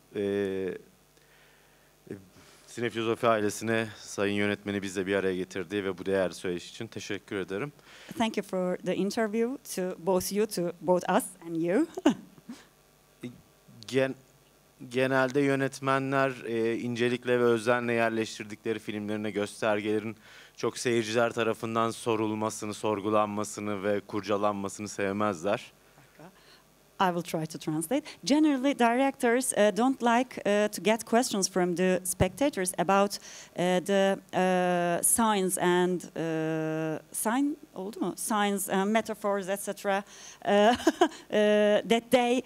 Sinefilozofi ailesine sayın yönetmeni bizle bir araya getirdiği ve bu değerli söyleşi için teşekkür ederim. Thank you for the interview to both us and you. genelde yönetmenler incelikle ve özenle yerleştirdikleri filmlerine göstergelerin çok seyirciler tarafından sorulmasını, sorgulanmasını ve kurcalanmasını sevmezler. I will try to translate. Generally, directors don't like to get questions from the spectators about the signs and signs, metaphors, etc. That they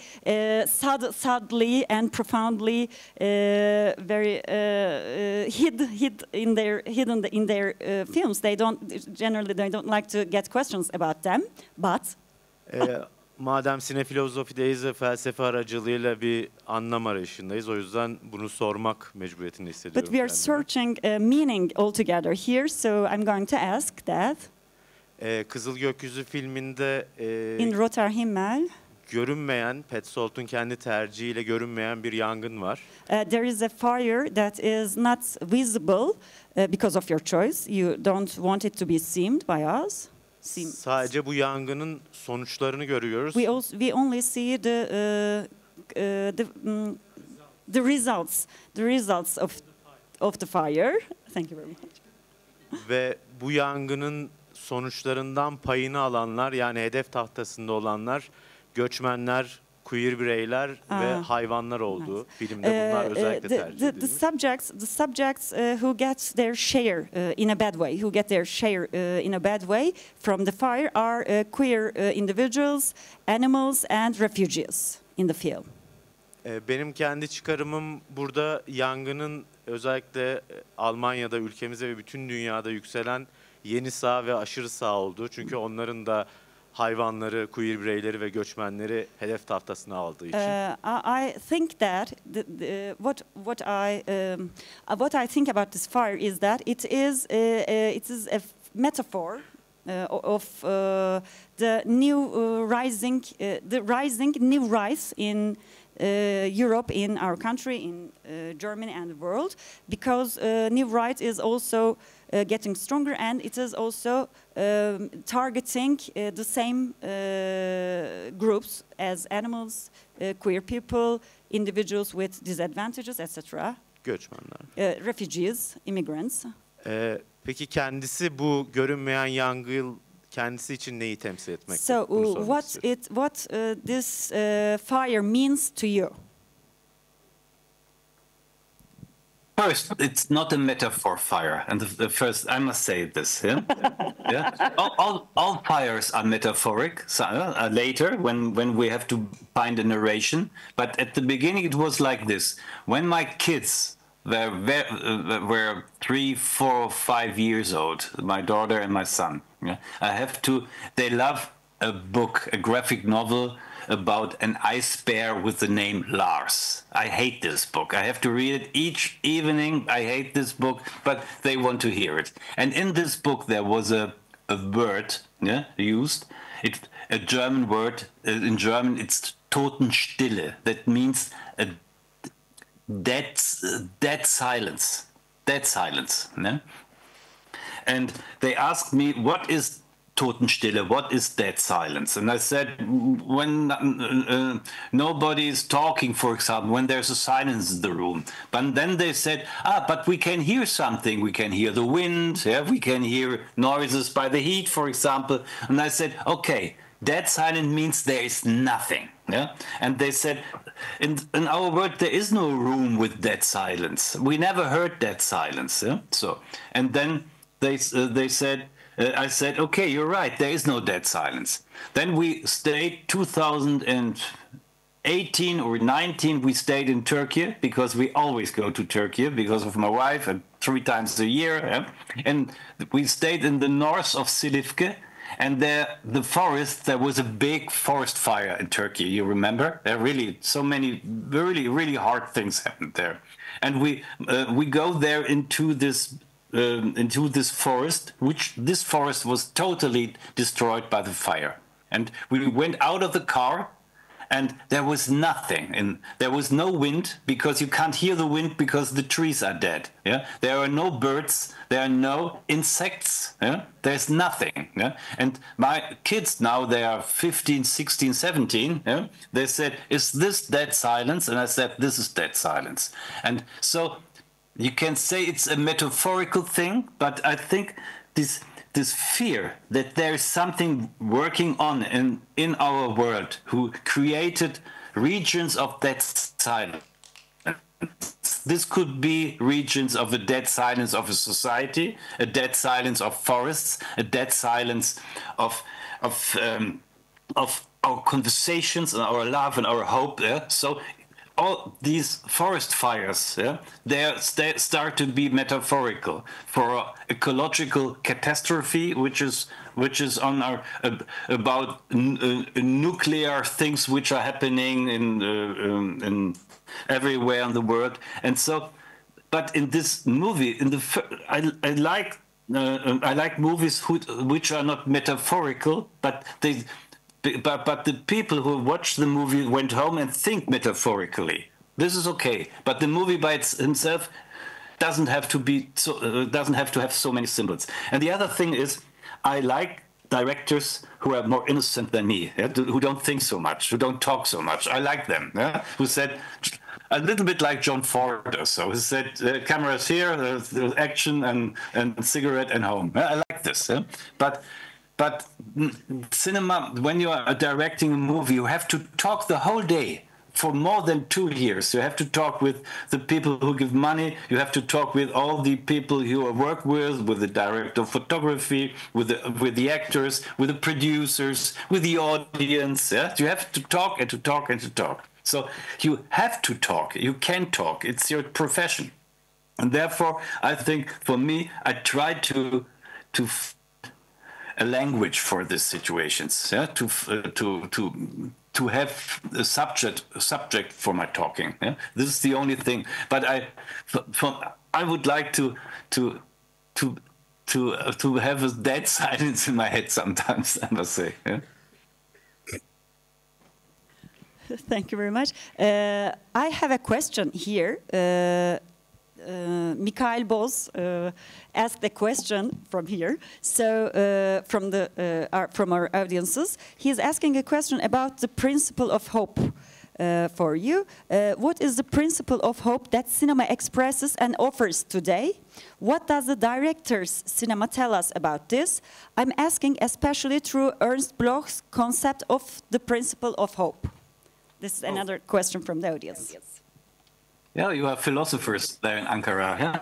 subtly and profoundly very hidden in their films. They don't like to get questions about them, but. Madem sinefilozofidayız ve felsefe aracılığıyla bir anlam arayışındayız, o yüzden bunu sormak mecburiyetinde hissediyorum. But we are searching meaning altogether here, so I'm going to ask that. Kızıl Gökyüzü filminde in Roter Himmel, görünmeyen, Petzold'un kendi tercihiyle görünmeyen bir yangın var. There is a fire that is not visible because of your choice. You don't want it to be seen by us. Sadece bu yangının sonuçlarını görüyoruz. We only see the results of the fire. Thank you very much. Ve bu yangının sonuçlarından payını alanlar, yani hedef tahtasında olanlar, göçmenler, queer bireyler ve hayvanlar oldu. Filmde bunlar özellikle tercih edilmiş. The subjects who get their share in a bad way, in a bad way from the fire are queer individuals, animals and refugees in the film. Benim kendi çıkarımım burada yangının özellikle Almanya'da, ülkemizde ve bütün dünyada yükselen yeni sağ ve aşırı sağ olduğu. Çünkü onların da hayvanları, queer bireyleri ve göçmenleri hedef tahtasına aldığı için. I think that what I think about this fire is that it is a metaphor of the rising new rise in Europe, in our country, in Germany and the world, because new right is also getting stronger, and it is also targeting the same groups as animals, queer people, individuals with disadvantages, etc. Göçmenler. Refugees, immigrants. Peki kendisi bu görünmeyen yangın kendisi için neyi temsil etmekte? So what this fire means to you? First, it's not a metaphor fire, and the first I must say this. Yeah, yeah. All fires are metaphoric. So, later, when we have to find a narration, but at the beginning it was like this. When my kids were 3, 4, 5 years old, my daughter and my son, yeah, they love a book, a graphic novel about an ice bear with the name Lars. I hate this book. I have to read it each evening. I hate this book, but they want to hear it. And in this book there was a word, yeah, used. A German word. In German it's Totenstille. That means a dead silence. Dead silence. Yeah? And they asked me, what is Totenstille, what is dead silence? And I said, when nobody is talking, for example, when there's a silence in the room. But then they said, but we can hear something. We can hear the wind, yeah? We can hear noises by the heat, for example. And I said, okay, dead silence means there is nothing. Yeah? And they said, in our world, there is no room with dead silence. We never heard dead silence. Yeah? So, and then they said, I said, okay, you're right, there is no dead silence. Then we stayed 2018 or 19, we stayed in Turkey, because we always go to Turkey because of my wife, and 3 times a year. Yeah? And we stayed in the north of Silifke, and there was a big forest fire in Turkey, you remember? There really, so many really hard things happened there. And we go there into this forest, this forest was totally destroyed by the fire. And we went out of the car, and there was nothing, and there was no wind because you can't hear the wind because the trees are dead. Yeah, there are no birds, there are no insects. Yeah, there's nothing. Yeah, and my kids now, they are 15, 16, 17. Yeah, they said, "Is this dead silence?" And I said, "This is dead silence." And so you can say it's a metaphorical thing, but I think this fear that there is something working on in our world who created regions of dead silence. This could be regions of a dead silence of a society, a dead silence of forests, a dead silence of our conversations and our love and our hope. Yeah? So all these forest fires, yeah, they start to be metaphorical for ecological catastrophe, which is on our about nuclear things which are happening in everywhere in the world. And so, but in this movie, I like movies which are not metaphorical, but they. But the people who watch the movie went home and think metaphorically. This is okay, but the movie by itself doesn't have to have so many symbols. And the other thing is, I like directors who are more innocent than me, yeah? Who don't think so much, who don't talk so much. I like them. Yeah? Who said a little bit like John Ford or so. Who said, "Cameras here, action and cigarette and home." Yeah? I like this. Yeah? But cinema, when you are directing a movie, you have to talk the whole day for more than 2 years. You have to talk with the people who give money. You have to talk with all the people you work with the director of photography, with the actors, with the producers, with the audience. Yeah? You have to talk and to talk and to talk. So you have to talk. You can talk. It's your profession. And therefore, I think for me, I try to a language for these situations, yeah, to have a subject for my talking. Yeah? This is the only thing. But I would like to have a dead silence in my head sometimes, I must say. Yeah? Thank you very much. I have a question here. Mikhail Boz asked a question from here. So from our audiences, he is asking a question about the principle of hope for you. What is the principle of hope that cinema expresses and offers today? What does the director's cinema tell us about this? I'm asking especially through Ernst Bloch's concept of the principle of hope. This is another question from the audience. Yeah, you are philosophers there in Ankara. Yeah?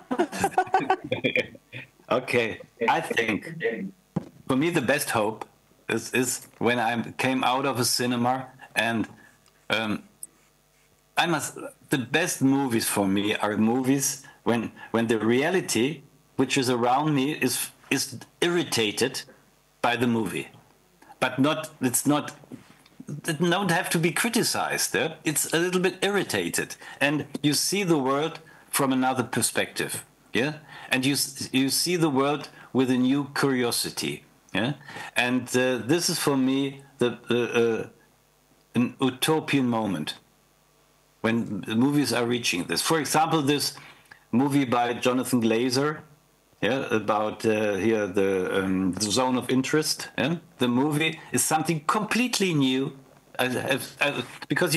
Okay, I think for me the best hope is when I came out of a cinema, and the best movies for me are movies when the reality which is around me is irritated by the movie, but it don't have to be criticized. Eh? It's a little bit irritated, and you see the world from another perspective. Yeah, and you see the world with a new curiosity. Yeah, and this is for me an utopian moment when the movies are reaching this. For example, this movie by Jonathan Glazer. Yeah, about the zone of interest. Yeah? The movie is something completely new, because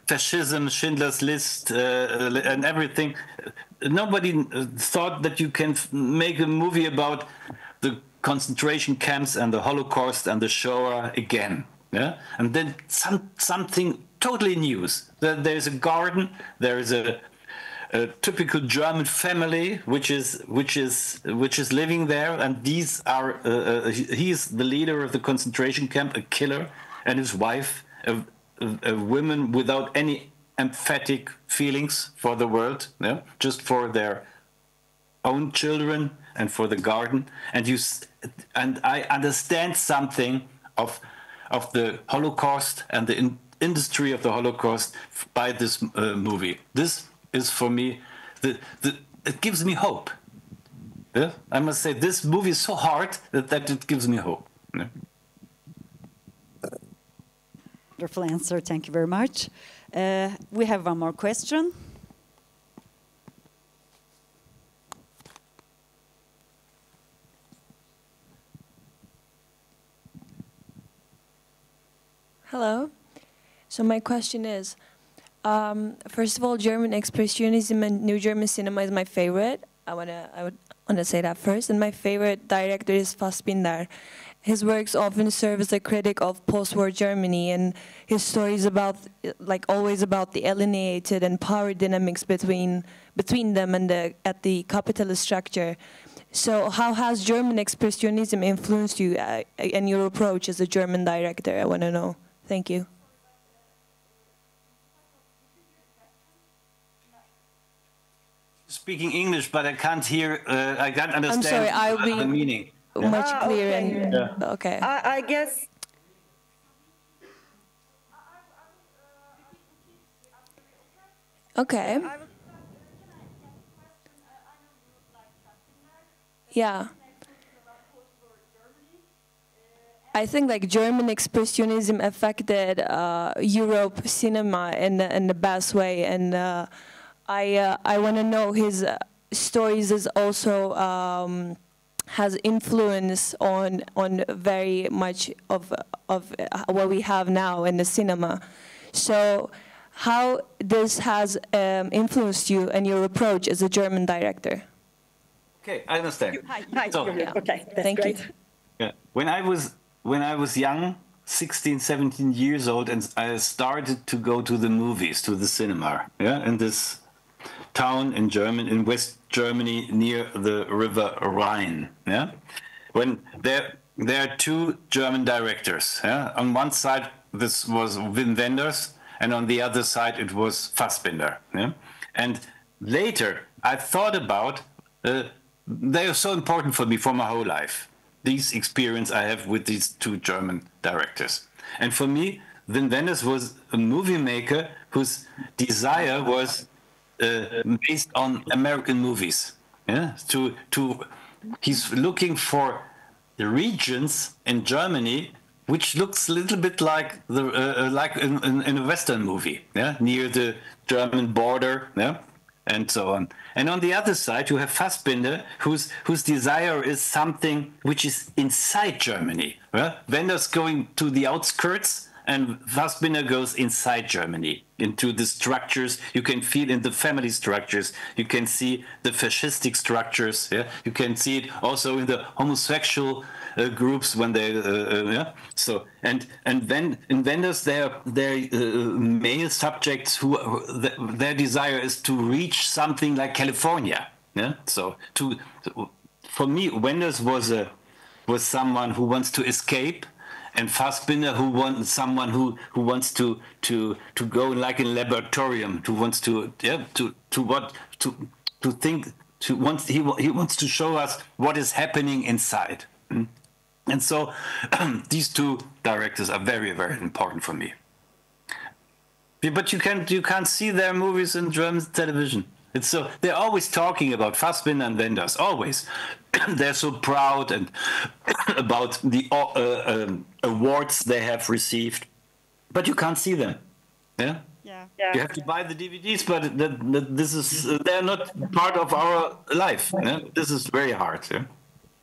fascism, Schindler's List, and everything. Nobody thought that you can make a movie about the concentration camps and the Holocaust and the Shoah again. Yeah, and then something totally new. There's a garden. There is a typical German family which is living there, and these are he is the leader of the concentration camp, a killer, and his wife, a woman without any emphatic feelings for the world, yeah? Just for their own children and for the garden. And I understand something of the Holocaust and the industry of the Holocaust by this movie. This is for me, it gives me hope. Yeah? I must say, this movie is so hard that it gives me hope. Yeah? Wonderful answer. Thank you very much. We have one more question. Hello. So my question is, first of all, German expressionism and New German cinema is my favorite. I would wanna say that first. And my favorite director is Fassbinder. His works often serve as a critic of post-war Germany, and his stories always about the alienated and power dynamics between them and at the capitalist structure. So how has German expressionism influenced you and your approach as a German director? I want to know. Thank you. Speaking English, but I can't hear. I can't understand I'm sorry, I'll be the meaning. much clearer. Okay. Yeah. Okay. I guess. Okay. Yeah. I think like German expressionism affected Europe cinema in the best way, and I want to know his stories is also has influence on very much of what we have now in the cinema. So how this has influenced you and your approach as a German director? Okay, I understand. Hi. So, Okay, that's Thank great. you. yeah, when I was young, 16, 17 years old, and I started to go to the movies, to the cinema, yeah, in this town in West Germany near the river Rhine, yeah. When there are two German directors, yeah. On one side, this was Wim Wenders, and on the other side, it was Fassbinder, yeah. And later, I thought about they are so important for me for my whole life. These experience I have with these two German directors. And for me, Wim Wenders was a movie maker whose desire was based on American movies. Yeah, he's looking for the regions in Germany which looks a little bit like like in a Western movie, yeah, near the German border, yeah, and so on. And on the other side, you have Fassbinder, whose desire is something which is inside Germany. Yeah? Wenders going to the outskirts, and Fassbinder goes inside Germany, into the structures. You can feel in the family structures. You can see the fascistic structures. Yeah? You can see it also in the homosexual groups when they yeah. So and then in Wenders they're male subjects who their desire is to reach something like California. Yeah. So for me, Wenders was someone who wants to escape, and Fassbinder someone who wants to go like in laboratorium, who wants to think, he wants to show us what is happening inside. And so these two directors are very, very important for me. But you can't see their movies in German television. It's so they're always talking about Fassbinder and Wenders, always. They're so proud and about the awards they have received, but you can't see them. Yeah. Yeah. You have to buy the DVDs, but they're not part of our life. Yeah? This is very hard. Yeah.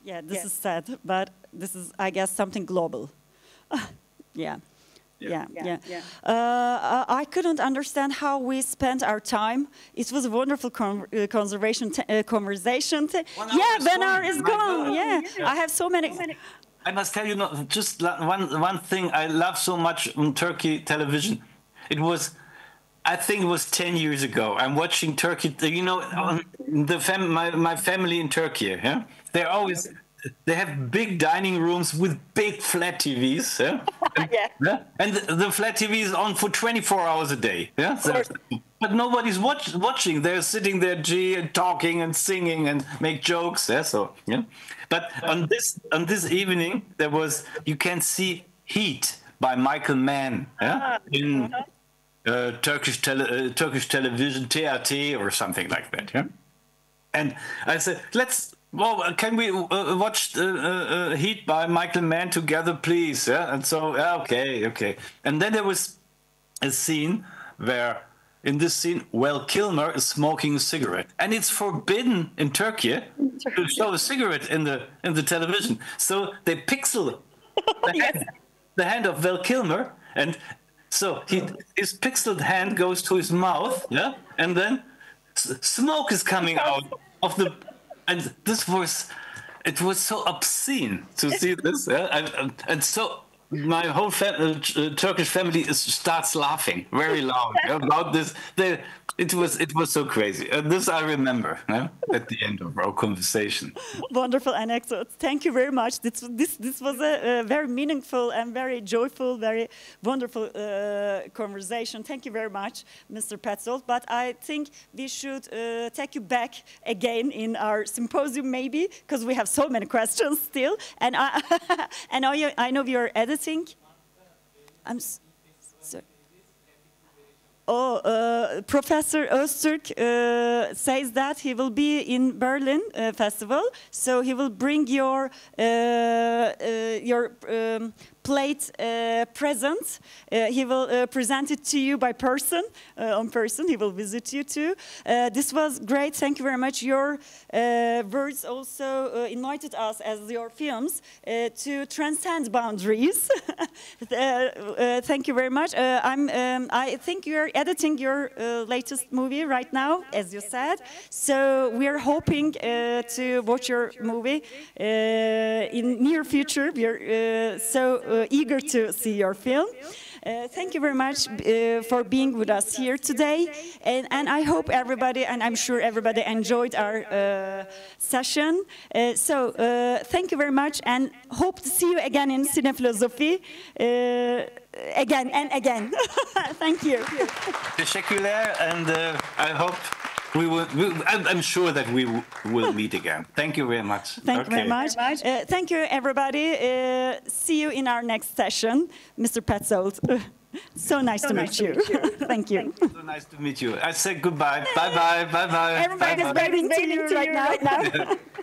Yeah, this is sad, but this is, I guess, something global. Yeah. I couldn't understand how we spent our time. It was a wonderful conversation. Yeah, 1 hour is gone. Yeah, I have so many. I must tell you, just one thing I love so much on Turkey television. I think it was 10 years ago. I'm watching Turkey. You know, my family in Turkey. Yeah, they have big dining rooms with big flat TVs. Yeah? And the flat TV is on for 24 hours a day. Yeah, but nobody's watching. They're sitting there, and talking and singing and make jokes. Yeah, so yeah. But on this evening, you can see Heat by Michael Mann. Yeah, in Turkish television, TRT or something like that. Yeah, and I said, well, can we watch Heat by Michael Mann together, please? Yeah, and so okay. And then there was a scene where, in this scene, Val Kilmer is smoking a cigarette, and it's forbidden in Turkey to show a cigarette in the television. So they pixel the hand of Val Kilmer, and so his pixeled hand goes to his mouth, yeah, and then smoke is coming out of the. And it was so obscene to see this, yeah? And so my whole Turkish family starts laughing very loud about this. It was so crazy. This I remember at the end of our conversation. Wonderful anecdote. Thank you very much. This was a very meaningful and very joyful, very wonderful conversation. Thank you very much, Mr. Petzold. But I think we should take you back again in our symposium, maybe, because we have so many questions still. And I know you're editing. Sorry. Professor Öztürk says that he will be in Berlin festival, so he will bring your plate present. He will present it to you by person, on person. He will visit you too. This was great. Thank you very much. Your words also invited us as your films to transcend boundaries. Thank you very much. I think you're editing your latest movie right now, as you said. So we are hoping to watch your movie in near future. We are so eager to see your film. Thank you very much for being with us here today. And I hope everybody, and I'm sure everybody enjoyed our session. So thank you very much, and hope to see you again in Cinefilosofi. Again and again. Thank you. Teşekkürler, and I hope I'm sure that we will meet again. Thank you very much. Thank you very much. Thank you, everybody. See you in our next session, Mr. Petzold. So nice to meet you. Thank you. So nice to meet you. I say goodbye. Bye-bye. Bye-bye. Everybody's waving to you right now.